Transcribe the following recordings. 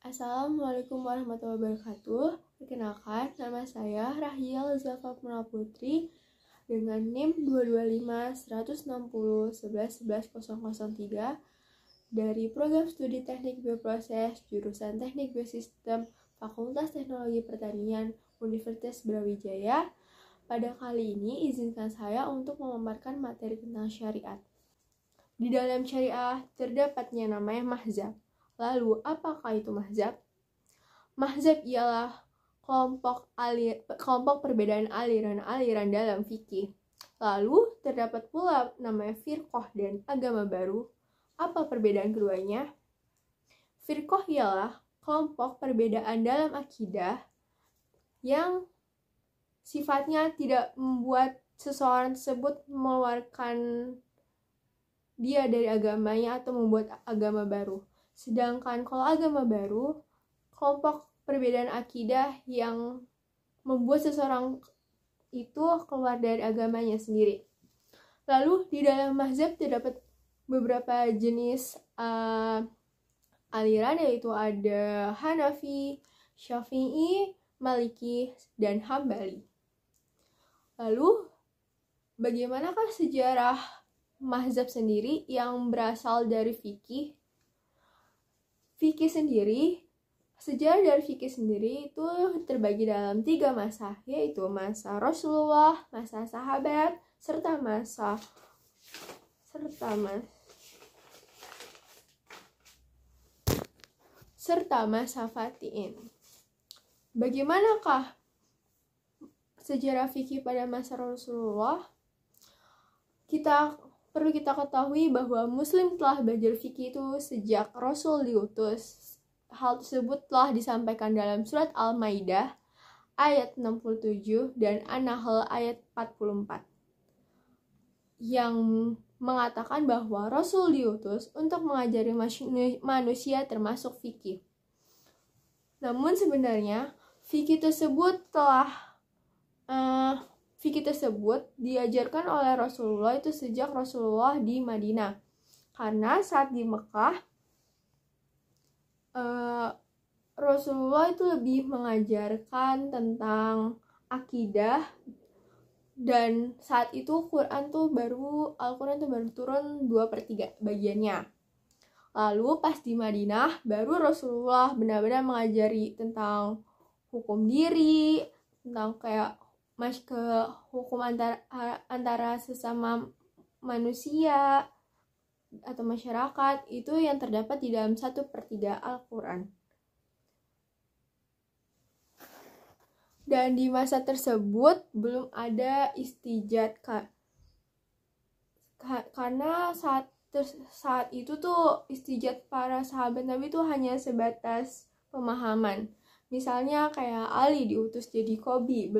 Assalamualaikum warahmatullahi wabarakatuh. Perkenalkan, nama saya Rahiyal Zafa Putri dengan NIM 225-160-11-11-003 dari Program Studi Teknik Bioproses jurusan Teknik Biosistem Fakultas Teknologi Pertanian Universitas Brawijaya. Pada kali ini izinkan saya untuk memaparkan materi tentang syariat. Di dalam syariah terdapatnya namanya mahzab. Lalu, apakah itu mahzab? Mahzab ialah kelompok perbedaan aliran-aliran dalam fikih. Lalu, terdapat pula namanya firqah dan agama baru. Apa perbedaan keduanya? Firqah ialah kelompok perbedaan dalam akidah yang sifatnya tidak membuat seseorang tersebut mengeluarkan dia dari agamanya atau membuat agama baru. Sedangkan kalau agama baru, kelompok perbedaan akidah yang membuat seseorang itu keluar dari agamanya sendiri. Lalu di dalam mazhab terdapat beberapa jenis aliran, yaitu ada Hanafi, Syafi'i, Maliki, dan Hambali. Lalu bagaimanakah sejarah mazhab sendiri yang berasal dari fikih? Sejarah dari fikih sendiri itu terbagi dalam 3 masa, yaitu masa Rasulullah, masa sahabat, serta masa Fatihin. Bagaimanakah sejarah fikih pada masa Rasulullah? Perlu kita ketahui bahwa Muslim telah belajar fikih itu sejak Rasul diutus. Hal tersebut telah disampaikan dalam surat Al-Maidah ayat 67 dan An-Nahl ayat 44 yang mengatakan bahwa Rasul diutus untuk mengajari manusia termasuk fikih. Namun sebenarnya fikih tersebut diajarkan oleh Rasulullah itu sejak Rasulullah di Madinah. Karena saat di Mekah, Rasulullah itu lebih mengajarkan tentang akidah, dan saat itu Al-Quran tuh baru turun 2/3 bagiannya. Lalu pas di Madinah, baru Rasulullah benar-benar mengajari tentang hukum diri, tentang kayak ke hukum antara sesama manusia atau masyarakat, itu yang terdapat di dalam 1/3 Al-Quran. Dan di masa tersebut belum ada istijad, karena saat itu tuh istijad para sahabat Nabi tuh hanya sebatas pemahaman. Misalnya kayak Ali diutus jadi Qobi,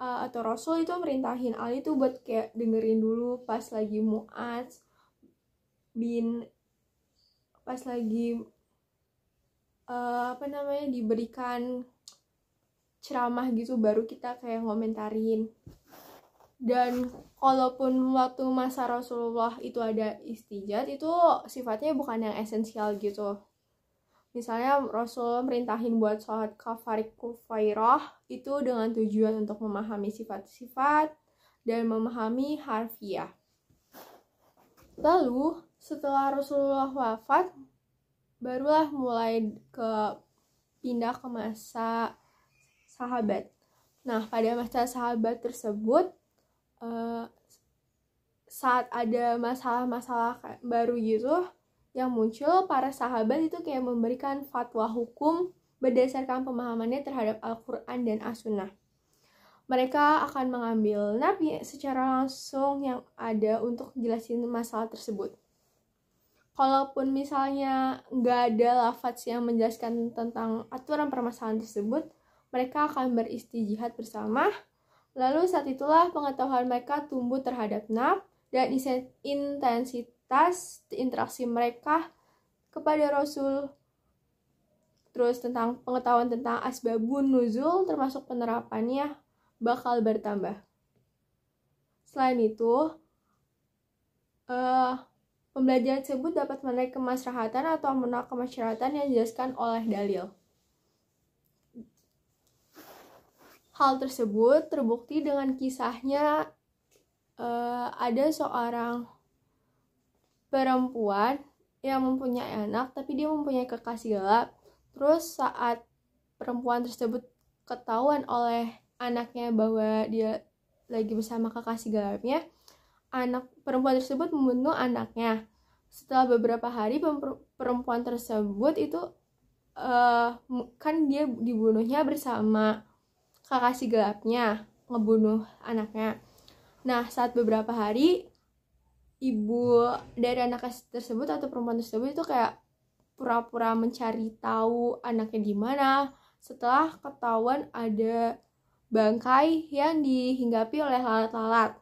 atau Rasul itu merintahin Ali tuh buat kayak dengerin dulu pas lagi diberikan ceramah gitu, baru kita kayak ngomentarin. Dan kalaupun waktu masa Rasulullah itu ada istijad, itu sifatnya bukan yang esensial gitu. Misalnya Rasul merintahin buat sholat kufairah itu dengan tujuan untuk memahami sifat-sifat dan memahami harfiah. Lalu setelah Rasulullah wafat, barulah mulai pindah ke masa sahabat. Nah, pada masa sahabat tersebut, saat ada masalah-masalah baru gitu yang muncul, para sahabat itu kayak memberikan fatwa hukum berdasarkan pemahamannya terhadap Al-Quran dan As-Sunnah. Mereka akan mengambil Nabi secara langsung yang ada untuk jelasin masalah tersebut. Kalaupun misalnya nggak ada lafaz yang menjelaskan tentang aturan permasalahan tersebut, mereka akan beristijihad bersama. Lalu saat itulah pengetahuan mereka tumbuh terhadap Nabi dan intensitas interaksi mereka kepada Rasul. Terus tentang pengetahuan tentang asbabun nuzul termasuk penerapannya bakal bertambah. Selain itu, Pembelajaran tersebut dapat menarik kemaslahatan atau menolak kemaslahatan yang dijelaskan oleh dalil. Hal tersebut terbukti dengan kisahnya ada seorang perempuan yang mempunyai anak, tapi dia mempunyai kekasih gelap. Terus saat perempuan tersebut ketahuan oleh anaknya bahwa dia lagi bersama kekasih gelapnya, anak perempuan tersebut membunuh anaknya. Setelah beberapa hari perempuan tersebut itu kan dia dibunuhnya bersama kekasih gelapnya, ngebunuh anaknya. Nah, saat beberapa hari ibu dari anak tersebut atau perempuan tersebut itu kayak pura-pura mencari tahu anaknya di mana setelah ketahuan ada bangkai yang dihinggapi oleh lalat-lalat.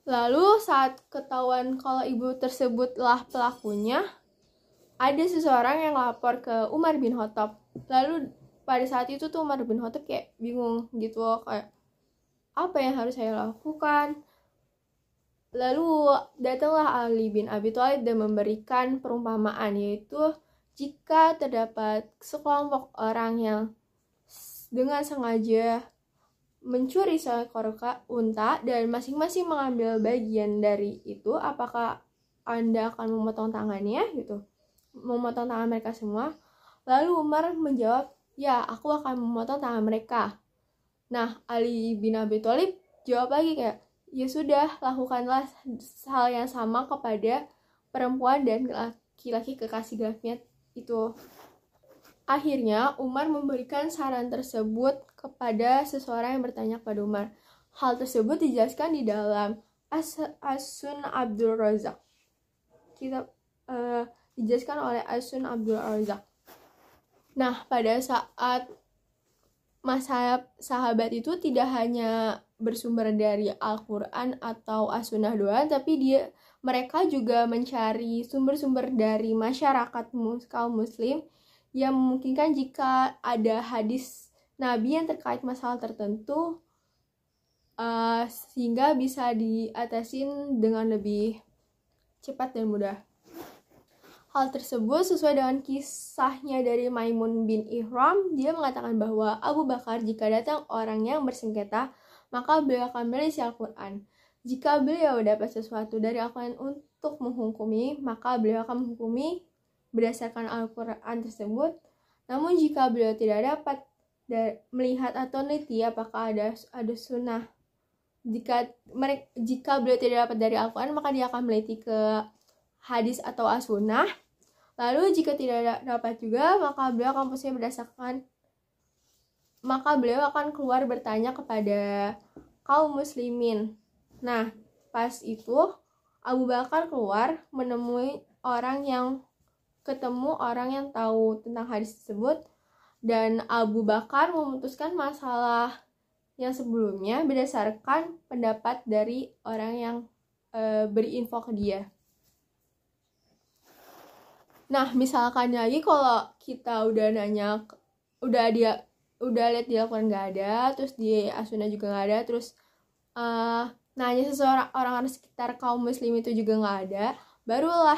Lalu saat ketahuan kalau ibu tersebutlah pelakunya, ada seseorang yang lapor ke Umar bin Khattab. Lalu pada saat itu tuh Umar bin Khattab kayak bingung gitu, kayak apa yang harus saya lakukan. Lalu datanglah Ali bin Abi Thalib dan memberikan perumpamaan, yaitu jika terdapat sekelompok orang yang dengan sengaja mencuri seekor unta dan masing-masing mengambil bagian dari itu, apakah Anda akan memotong tangannya gitu? Memotong tangan mereka semua? Lalu Umar menjawab, ya, aku akan memotong tangan mereka. Nah, Ali bin Abi Thalib jawab lagi kayak, ya sudah, lakukanlah hal yang sama kepada perempuan dan laki-laki kekasih gelapnya itu. Akhirnya, Umar memberikan saran tersebut kepada seseorang yang bertanya kepada Umar. Hal tersebut dijelaskan di dalam As-Sun Abdul Razak. Kitab dijelaskan oleh As-Sun Abdul Razak. Nah, pada saat mazhab sahabat itu tidak hanya bersumber dari Al-Quran atau As-Sunnah doang, tapi mereka juga mencari sumber-sumber dari masyarakat kaum muslim yang memungkinkan jika ada hadis Nabi yang terkait masalah tertentu sehingga bisa diatasin dengan lebih cepat dan mudah. Hal tersebut sesuai dengan kisahnya dari Maimun bin Ihram. Dia mengatakan bahwa Abu Bakar jika datang orang yang bersengketa, maka beliau akan melisi Al-Quran. Jika beliau dapat sesuatu dari Al-Quran untuk menghukumi, maka beliau akan menghukumi berdasarkan Al-Quran tersebut. Namun jika beliau tidak dapat melihat atau neliti apakah ada sunnah, jika beliau tidak dapat dari Al-Quran, maka dia akan meliti ke hadis atau as-sunnah. Lalu jika tidak dapat juga, maka beliau akan keluar bertanya kepada kaum muslimin. Nah, pas itu Abu Bakar keluar menemui orang yang tahu tentang hadis tersebut, dan Abu Bakar memutuskan masalah yang sebelumnya berdasarkan pendapat dari orang yang beri info ke dia. Nah, misalkan lagi kalau kita udah nanya, udah lihat di Al-Quran nggak ada, terus di As-Sunnah juga nggak ada, terus nanya seseorang orang sekitar kaum muslim itu juga nggak ada, barulah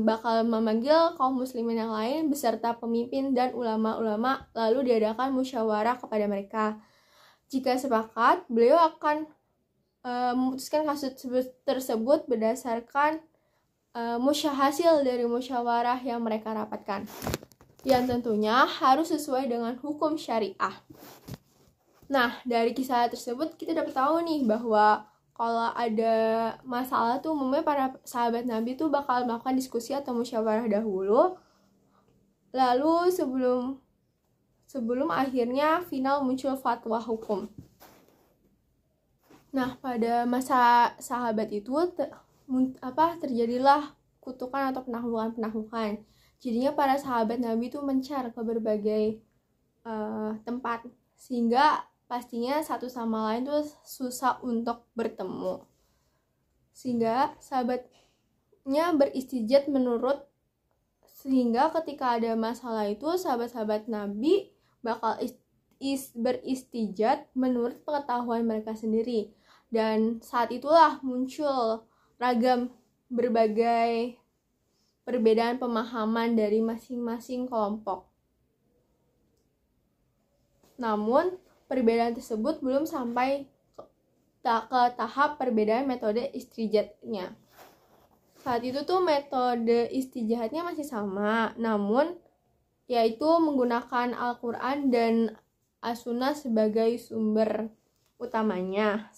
bakal memanggil kaum muslimin yang lain beserta pemimpin dan ulama-ulama, lalu diadakan musyawarah kepada mereka. Jika sepakat, beliau akan memutuskan kasus tersebut berdasarkan hasil dari musyawarah yang mereka rapatkan, yang tentunya harus sesuai dengan hukum syariah. Nah, dari kisah tersebut kita dapat tahu nih bahwa kalau ada masalah tuh umumnya para sahabat Nabi tuh bakal melakukan diskusi atau musyawarah dahulu, lalu sebelum akhirnya final muncul fatwa hukum. Nah, pada masa sahabat itu terjadilah kutukan atau penaklukan. Jadinya para sahabat Nabi itu mencar ke berbagai tempat, sehingga pastinya satu sama lain tuh susah untuk bertemu. Sehingga sahabatnya beristijat sehingga ketika ada masalah itu sahabat-sahabat Nabi bakal beristijat menurut pengetahuan mereka sendiri. Dan saat itulah muncul ragam berbagai perbedaan pemahaman dari masing-masing kelompok. Namun, perbedaan tersebut belum sampai ke tahap perbedaan metode istijahnya. Saat itu tuh metode istijahnya masih sama, namun yaitu menggunakan Al-Quran dan As-Sunnah sebagai sumber utamanya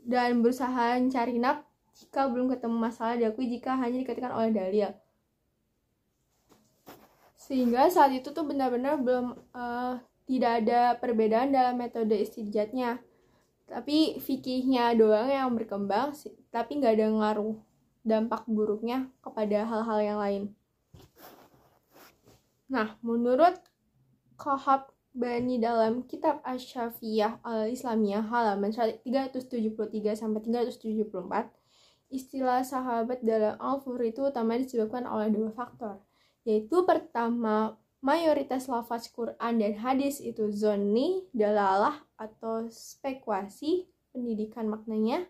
dan berusaha mencari naf jika belum ketemu masalah diakui jika hanya dikatakan oleh dalil. Sehingga saat itu tuh benar-benar belum tidak ada perbedaan dalam metode istijahnya, tapi fikihnya doang yang berkembang, tapi nggak ada ngaruh dampak buruknya kepada hal-hal yang lain. Nah, menurut Qahtani dalam kitab Asy-Syafiyah al-Islamiyah halaman 373-374, istilah sahabat dalam Al-Furqan itu utama disebabkan oleh dua faktor, yaitu pertama, mayoritas lafaz Quran dan hadis itu zonni, dalalah atau spekulasi pendidikan maknanya,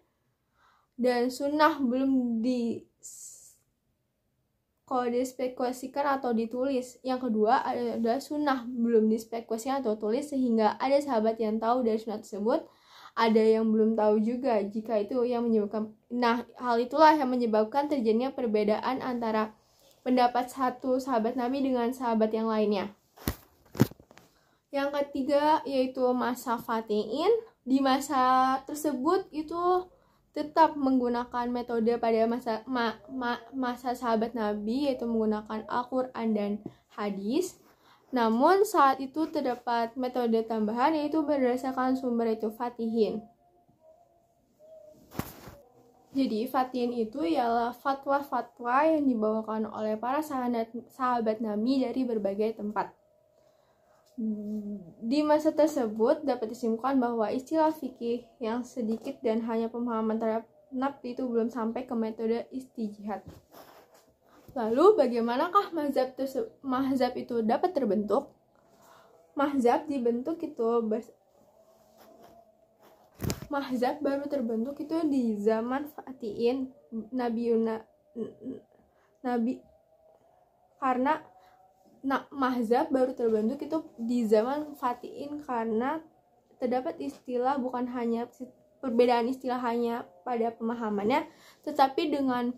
dan sunnah belum dispekulasikan atau ditulis. Yang kedua adalah sunnah belum dispekulasikan atau tulis, sehingga ada sahabat yang tahu dari sunnah tersebut, ada yang belum tahu juga. Jika itu yang menyebabkan, hal itulah yang menyebabkan terjadinya perbedaan antara pendapat satu sahabat Nabi dengan sahabat yang lainnya. Yang ketiga yaitu masa Fatihin. Di masa tersebut itu tetap menggunakan metode pada masa sahabat Nabi, yaitu menggunakan Al-Quran dan hadis. Namun saat itu terdapat metode tambahan, yaitu berdasarkan sumber itu Fatihin. Jadi Fatihin itu ialah fatwa-fatwa yang dibawakan oleh para sahabat Nabi dari berbagai tempat. Di masa tersebut dapat disimpulkan bahwa istilah fikih yang sedikit dan hanya pemahaman terhadap nafs itu belum sampai ke metode istijihad. Lalu bagaimanakah mazhab itu dapat terbentuk? Mazhab baru terbentuk itu di zaman Fatihin mazhab baru terbentuk itu di zaman Fatihin karena terdapat istilah bukan hanya perbedaan istilah hanya pada pemahamannya, tetapi dengan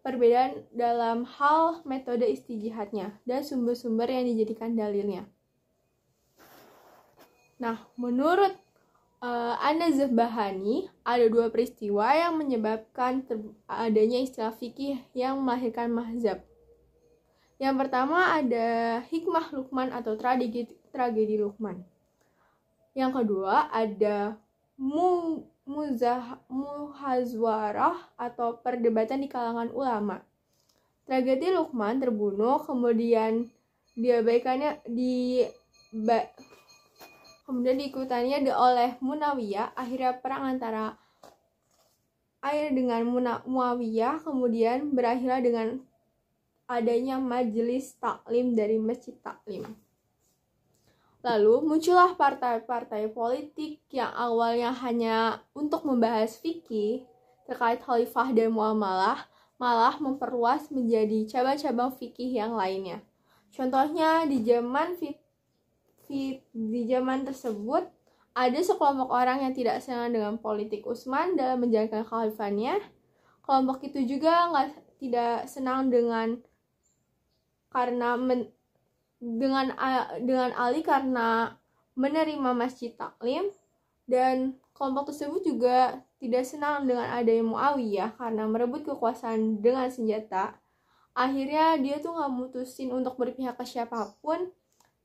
perbedaan dalam hal metode istijihadnya dan sumber-sumber yang dijadikan dalilnya. Nah, menurut An-Nabhani ada dua peristiwa yang menyebabkan adanya istilah fikih yang melahirkan mazhab. Yang pertama ada hikmah Luqman atau tragedi Luqman. Yang kedua ada muhazwarah atau perdebatan di kalangan ulama. Tragedi Luqman terbunuh, kemudian diikutannya oleh Muawiyah. Akhirnya perang antara dengan Muawiyah kemudian berakhirlah dengan adanya majelis taklim dari Masjid Taklim. Lalu muncullah partai-partai politik yang awalnya hanya untuk membahas fikih terkait khalifah dan muamalah, malah memperluas menjadi cabang-cabang fikih yang lainnya. Contohnya di zaman tersebut ada sekelompok orang yang tidak senang dengan politik Utsman dalam menjalankan khalifatnya. Kelompok itu juga tidak senang dengan Ali karena menerima Masjid Taklim, dan kelompok tersebut juga tidak senang dengan adanya Muawiyah karena merebut kekuasaan dengan senjata. Akhirnya dia tuh nggak mutusin untuk berpihak ke siapapun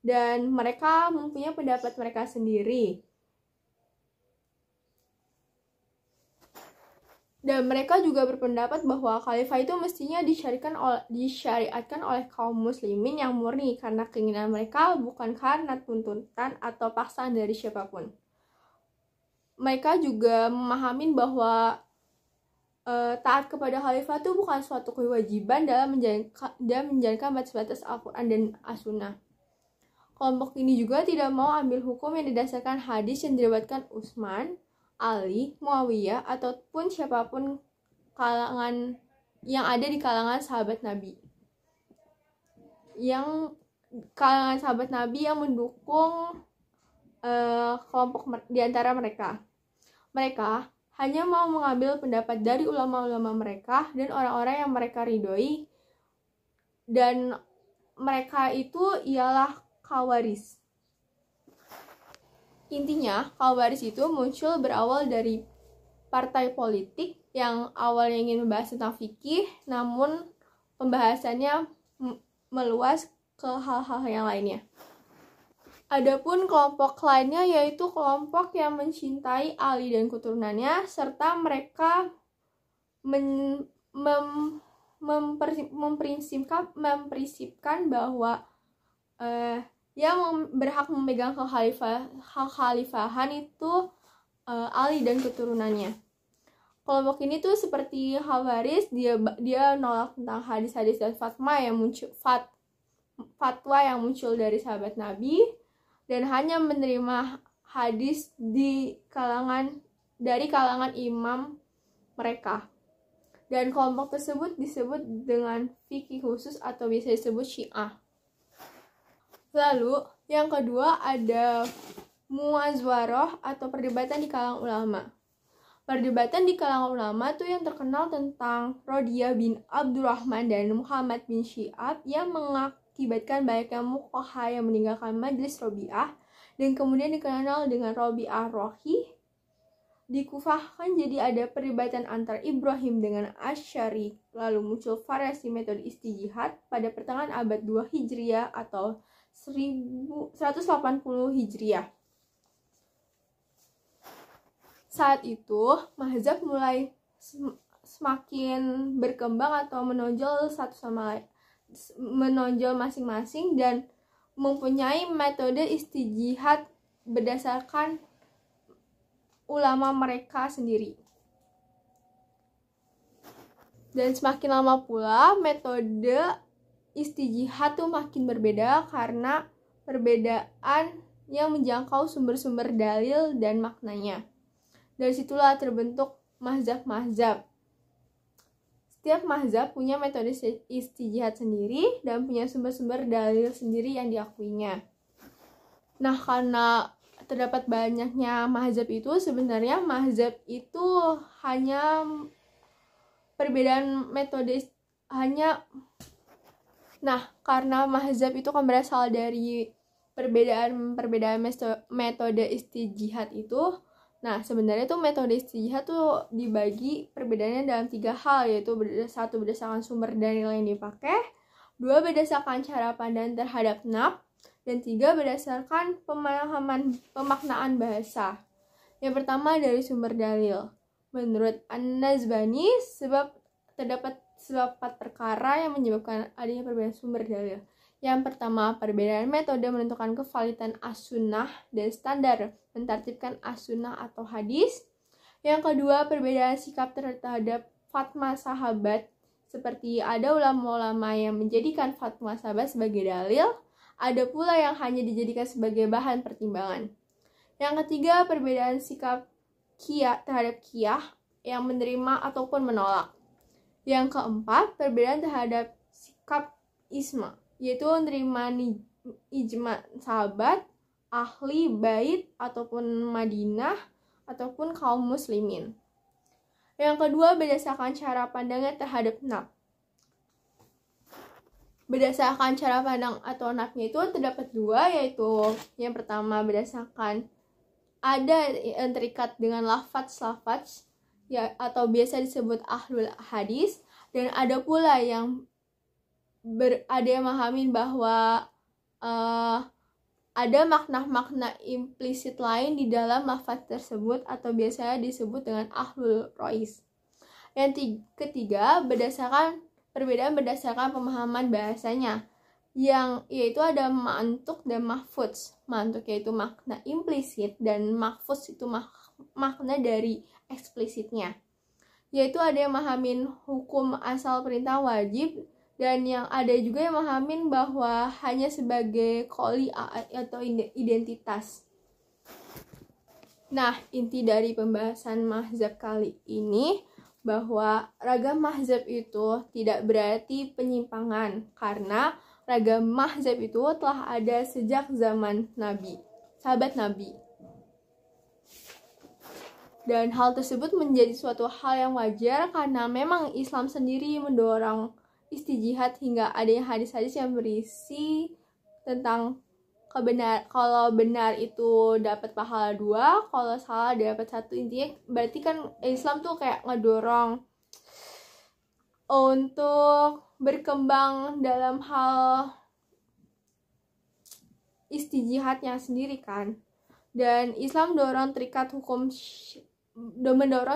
dan mereka mempunyai pendapat mereka sendiri. Dan mereka juga berpendapat bahwa khalifah itu mestinya disyariatkan oleh kaum muslimin yang murni karena keinginan mereka, bukan karena tuntutan atau paksaan dari siapapun. Mereka juga memahami bahwa taat kepada khalifah itu bukan suatu kewajiban dalam menjalankan batas-batas Al-Quran dan As-Sunnah. Kelompok ini juga tidak mau ambil hukum yang didasarkan hadis yang diriwayatkan Utsman Ali, Muawiyah, ataupun siapapun kalangan yang ada di kalangan sahabat Nabi. Yang kalangan sahabat Nabi yang mendukung kelompok di antara mereka. Mereka hanya mau mengambil pendapat dari ulama-ulama mereka dan orang-orang yang mereka ridhoi, dan mereka itu ialah Khawarij. Intinya, Khawarij itu muncul berawal dari partai politik yang awalnya ingin membahas tentang fikih, namun pembahasannya meluas ke hal-hal yang lainnya. Adapun kelompok lainnya yaitu kelompok yang mencintai Ali dan keturunannya, serta mereka memprinsipkan bahwa yang berhak memegang kekhalifahan itu Ali dan keturunannya. Kelompok ini tuh seperti Khawarij, dia nolak tentang hadis-hadis dan fatwa yang muncul dari sahabat Nabi, dan hanya menerima hadis dari kalangan imam mereka. Dan kelompok tersebut disebut dengan fikih khusus atau biasa disebut Syiah. Lalu yang kedua ada muazwarah atau perdebatan di kalangan ulama. Perdebatan di kalangan ulama tuh yang terkenal tentang Rodiyah bin Abdurrahman dan Muhammad bin Syihab yang mengakibatkan banyaknya muqaha yang meninggalkan majlis Robi'ah, dan kemudian dikenal dengan Robi'ah Rohi. Di Kufah kan jadi ada perdebatan antara Ibrahim dengan Asy'ari, lalu muncul variasi metode istijihad pada pertengahan abad 2 Hijriah atau 1180 Hijriah. Saat itu, mazhab mulai semakin berkembang atau menonjol masing-masing dan mempunyai metode istijihad berdasarkan ulama mereka sendiri. Dan semakin lama pula metode istijihad tuh makin berbeda karena perbedaan yang menjangkau sumber-sumber dalil dan maknanya. Dari situlah terbentuk mazhab-mazhab. Setiap mazhab punya metode istijihad sendiri dan punya sumber-sumber dalil sendiri yang diakuinya. Nah, karena terdapat banyaknya mazhab itu, sebenarnya mazhab itu hanya perbedaan metode karena mazhab itu kan berasal dari perbedaan metode istijihad itu. Nah, sebenarnya tuh metode istijihad tuh dibagi perbedaannya dalam 3 hal, yaitu 1 berdasarkan sumber dalil yang dipakai, 2 berdasarkan cara pandang terhadap nas, dan 3 berdasarkan pemaknaan bahasa. Yang pertama dari sumber dalil. Menurut An-Nazbani, terdapat 4 perkara yang menyebabkan adanya perbedaan sumber dalil. Yang pertama, perbedaan metode menentukan kevalidan as-sunnah dan standar mentartibkan as-sunnah atau hadis. Yang kedua, perbedaan sikap terhadap fatwa sahabat, seperti ada ulama-ulama yang menjadikan fatwa sahabat sebagai dalil, ada pula yang hanya dijadikan sebagai bahan pertimbangan. Yang ketiga, perbedaan sikap terhadap qiyah yang menerima ataupun menolak. Yang keempat, perbedaan terhadap sikap isma, yaitu menerima ijma sahabat, ahli bait ataupun Madinah ataupun kaum muslimin. Yang kedua, berdasarkan cara pandangnya terhadap nas. Berdasarkan cara pandang atau nasnya itu terdapat 2, yaitu yang pertama berdasarkan ada yang terikat dengan lafaz ya, atau biasa disebut ahlul hadis, dan ada pula yang ada yang memahami bahwa ada makna-makna implisit lain di dalam lafaz tersebut atau biasanya disebut dengan ahlul rois. Yang ketiga, perbedaan berdasarkan pemahaman bahasanya, yaitu ada mantuk dan mahfudz. Mantuk yaitu makna implisit dan mahfudz itu makna dari eksplisitnya. Yaitu ada yang memahamin hukum asal perintah wajib, dan yang ada juga yang memahamin bahwa hanya sebagai qoli atau identitas. Nah, inti dari pembahasan mazhab kali ini bahwa ragam mazhab itu tidak berarti penyimpangan, karena ragam mazhab itu telah ada sejak zaman Nabi, sahabat Nabi. Dan hal tersebut menjadi suatu hal yang wajar karena memang Islam sendiri mendorong istijihad hingga adanya hadis-hadis yang berisi tentang kalau benar itu dapat pahala 2, kalau salah dapat 1. Intinya berarti kan Islam tuh kayak ngedorong untuk berkembang dalam hal istijihadnya sendiri kan. Dan Islam mendorong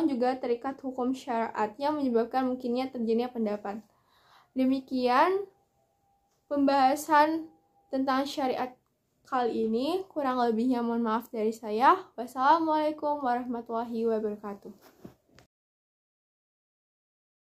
juga terikat hukum syariat yang menyebabkan mungkinnya terjadinya pendapat. Demikian pembahasan tentang syariat kali ini, kurang lebihnya mohon maaf dari saya. Wassalamualaikum warahmatullahi wabarakatuh.